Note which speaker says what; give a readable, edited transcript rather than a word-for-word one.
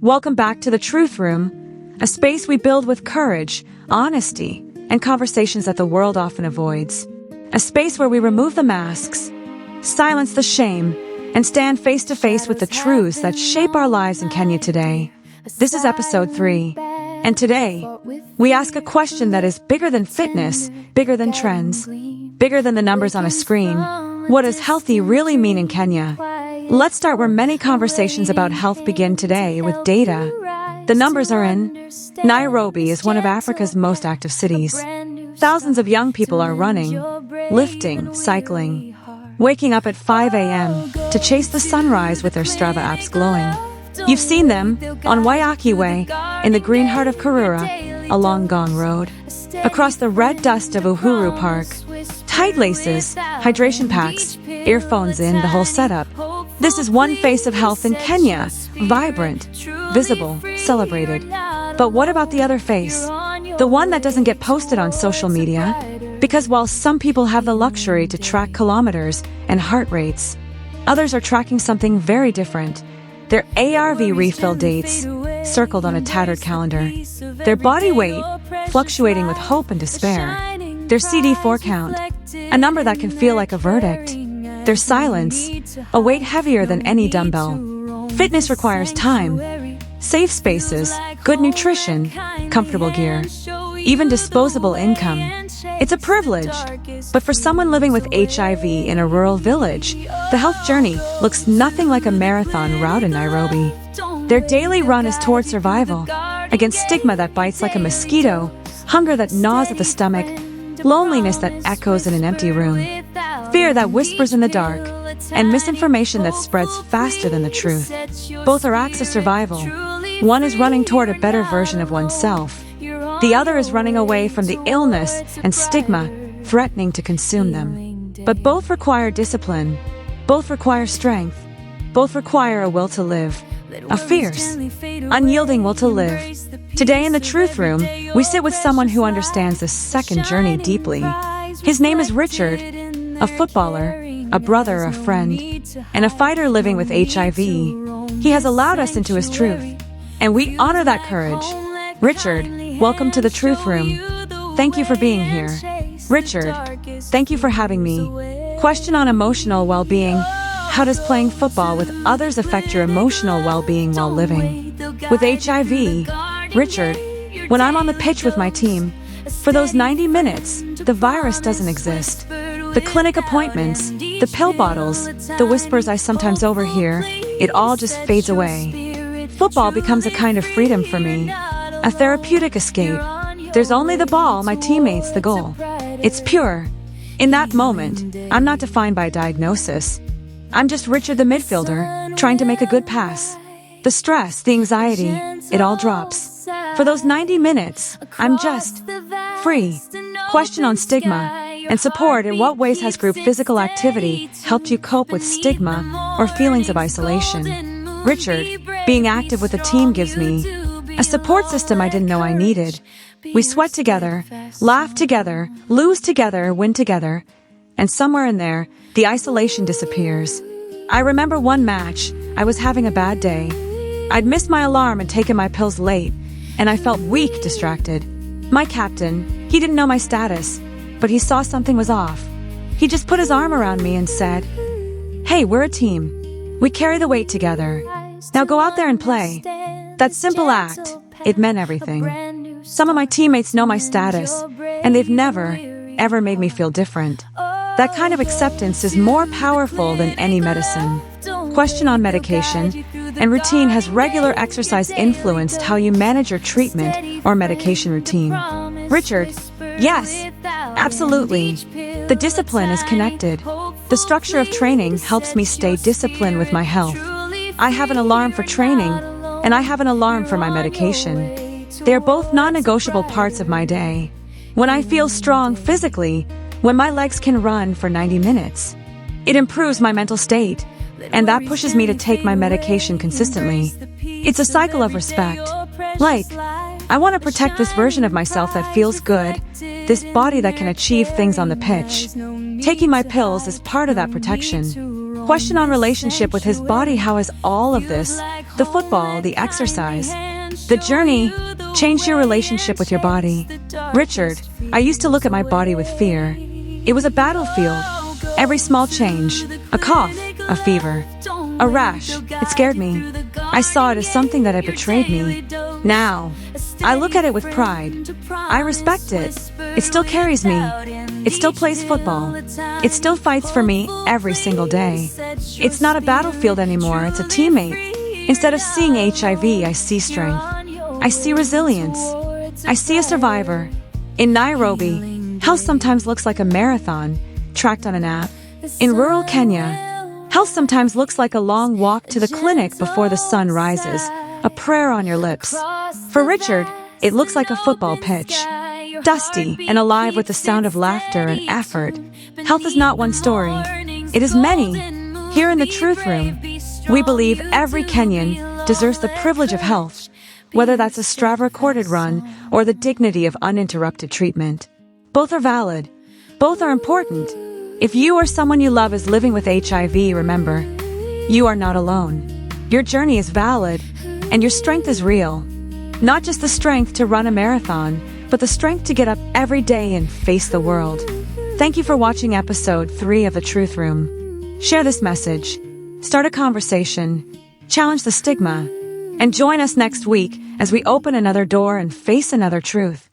Speaker 1: Welcome back to the Truth Room, a space we build with courage, honesty, and conversations that the world often avoids. A space where we remove the masks, silence the shame, and stand face to face with the truths that shape our lives in Kenya today. This is episode 3, and today, we ask a question that is bigger than fitness, bigger than trends, bigger than the numbers on a screen. What does healthy really mean in Kenya? Let's start where many conversations about health begin today, with data. The numbers are in. Nairobi is one of Africa's most active cities. Thousands of young people are running, lifting, cycling, waking up at 5 a.m. to chase the sunrise with their Strava apps glowing. You've seen them on Waiyaki Way, in the green heart of Karura, along Ngong Road, across the red dust of Uhuru Park. Tight laces, hydration packs, earphones in, the whole setup. This is one face of health in Kenya, vibrant, visible, celebrated. But what about the other face? The one that doesn't get posted on social media? Because while some people have the luxury to track kilometers and heart rates, others are tracking something very different. Their ARV refill dates, circled on a tattered calendar. Their body weight, fluctuating with hope and despair. Their CD4 count, a number that can feel like a verdict. Their silence, a weight heavier than any dumbbell. Fitness requires time, safe spaces, good nutrition, comfortable gear, even disposable income. It's a privilege. But for someone living with HIV in a rural village, the health journey looks nothing like a marathon route in Nairobi. Their daily run is toward survival, against stigma that bites like a mosquito, hunger that gnaws at the stomach, loneliness that echoes in an empty room, fear that whispers in the dark, and misinformation that spreads faster than the truth. Both are acts of survival. One is running toward a better version of oneself. The other is running away from the illness and stigma threatening to consume them. But both require discipline. Both require strength. Both require a will to live. A fierce, unyielding will to live. Today in the Truth Room, we sit with someone who understands this second journey deeply. His name is Richard, a footballer, a brother, a friend, and a fighter living with HIV. He has allowed us into his truth, and we honor that courage. Richard, welcome to the Truth Room. Thank you for being here. Richard, thank you for having me. Question on emotional well-being. How does playing football with others affect your emotional well-being while living with HIV? Richard, when I'm on the pitch with my team, for those 90 minutes, the virus doesn't exist. The clinic appointments, the pill bottles, the whispers I sometimes overhear, it all just fades away. Football becomes a kind of freedom for me, a therapeutic escape. There's only the ball, my teammates, the goal. It's pure. In that moment, I'm not defined by diagnosis. I'm just Richard the midfielder, trying to make a good pass. The stress, the anxiety, it all drops. For those 90 minutes, I'm just free. Question on stigma and support. In what ways has group physical activity helped you cope with stigma or feelings of isolation? Richard, being active with a team gives me a support system I didn't know I needed. We sweat together, laugh together, lose together, win together, and somewhere in there, the isolation disappears. I remember one match, I was having a bad day. I'd missed my alarm and taken my pills late, and I felt weak, distracted. My captain, he didn't know my status, but he saw something was off. He just put his arm around me and said, "Hey, we're a team. We carry the weight together. Now go out there and play." That simple act, it meant everything. Some of my teammates know my status, and they've never, ever made me feel different. That kind of acceptance is more powerful than any medicine. Question on medication and routine. Has regular exercise influenced how you manage your treatment or medication routine? Richard, yes, absolutely. The discipline is connected. The structure of training helps me stay disciplined with my health. I have an alarm for training, and I have an alarm for my medication. They are both non-negotiable parts of my day. When I feel strong physically, when my legs can run for 90 minutes, it improves my mental state, and that pushes me to take my medication consistently. It's a cycle of respect. Like, I want to protect this version of myself that feels good, this body that can achieve things on the pitch. Taking my pills is part of that protection. Question on relationship with his body. How has all of this The football, the exercise, the journey changed your relationship with your body. Richard, I used to look at my body with fear. It was a battlefield. Every small change, a cough, a fever, a rash, it scared me. I saw it as something that had betrayed me. Now, I look at it with pride. I respect it. It still carries me. It still plays football. It still fights for me every single day. It's not a battlefield anymore, it's a teammate. Instead of seeing HIV, I see strength. I see resilience. I see a survivor. In Nairobi, health sometimes looks like a marathon, tracked on an app. In rural Kenya, health sometimes looks like a long walk to the clinic before the sun rises, a prayer on your lips. For Richard, it looks like a football pitch, dusty and alive with the sound of laughter and effort. Health is not one story. It is many. Here in the Truth Room, we believe every Kenyan deserves the privilege of health, whether that's a Strava-recorded run or the dignity of uninterrupted treatment. Both are valid. Both are important. If you or someone you love is living with HIV, remember, you are not alone. Your journey is valid, and your strength is real. Not just the strength to run a marathon, but the strength to get up every day and face the world. Thank you for watching episode 3 of The Truth Room. Share this message, start a conversation, challenge the stigma, and join us next week as we open another door and face another truth.